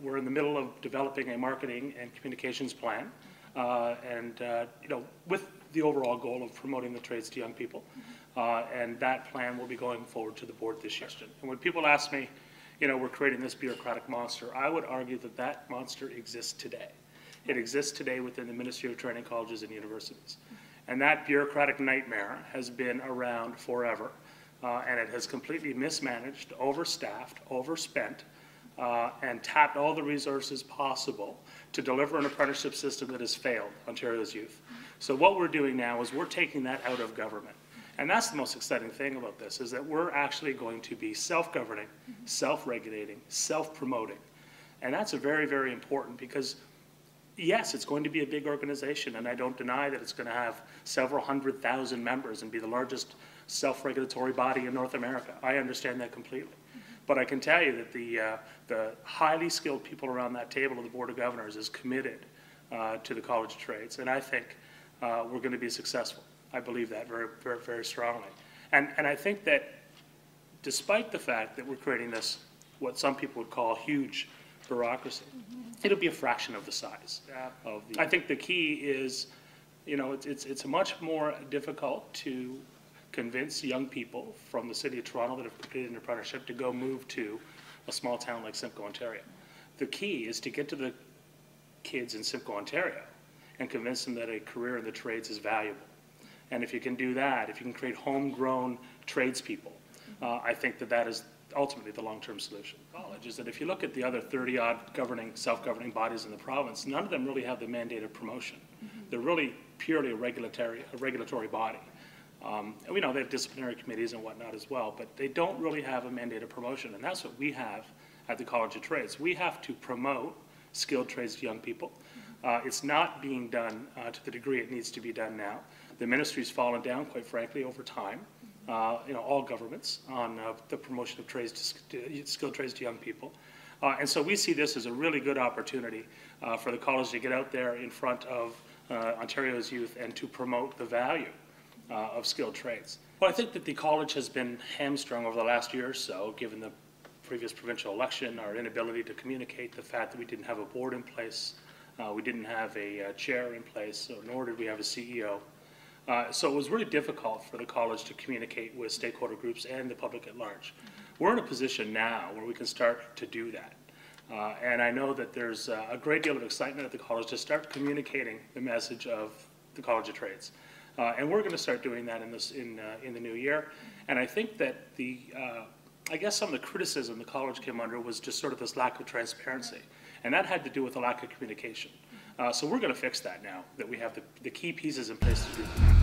we're in the middle of developing a marketing and communications plan, with the overall goal of promoting the trades to young people. And that plan will be going forward to the board this year. And when people ask me, we're creating this bureaucratic monster, I would argue that that monster exists today. It exists today within the Ministry of Training Colleges and Universities. And that bureaucratic nightmare has been around forever. And it has completely mismanaged, overstaffed, overspent, and tapped all the resources possible to deliver an apprenticeship system that has failed Ontario's youth. So what we're doing now is we're taking that out of government. And that's the most exciting thing about this, is that we're actually going to be self-governing, self-regulating, self-promoting. And that's very, very important because, yes, it's going to be a big organization, and I don't deny that it's going to have several 100,000 members and be the largest self-regulatory body in North America. I understand that completely. But I can tell you that the highly skilled people around that table of the Board of Governors is committed to the College of Trades, and I think we're going to be successful. I believe that very, very, very strongly. And I think that despite the fact that we're creating this, what some people would call huge bureaucracy, it'll be a fraction of the size of the. I think the key is, it's much more difficult to convince young people from the City of Toronto that have completed an apprenticeship to go move to a small town like Simcoe, Ontario. The key is to get to the kids in Simcoe, Ontario and convince them that a career in the trades is valuable. And if you can do that, if you can create homegrown tradespeople, I think that is ultimately the long-term solution. College is that if you look at the other 30-odd self-governing bodies in the province, none of them really have the mandate of promotion. They're really purely a regulatory body. And we know they have disciplinary committees and whatnot as well, but they don't really have a mandate of promotion, and that's what we have at the College of Trades. We have to promote skilled trades to young people. It's not being done to the degree it needs to be done now. The ministry's fallen down, quite frankly, over time. All governments on the promotion of trades to skilled trades to young people. And so we see this as a really good opportunity for the college to get out there in front of Ontario's youth and to promote the value of skilled trades. Well, I think that the college has been hamstrung over the last year or so, given the previous provincial election, our inability to communicate, the fact that we didn't have a board in place, we didn't have a chair in place, nor did we have a CEO. So it was really difficult for the college to communicate with stakeholder groups and the public at large. We're in a position now where we can start to do that. And I know that there's a great deal of excitement at the college to start communicating the message of the College of Trades. And we're going to start doing that in the new year. And I think that I guess some of the criticism the college came under was just sort of this lack of transparency. And that had to do with the lack of communication. So we're going to fix that now, that we have the key pieces in place to do that.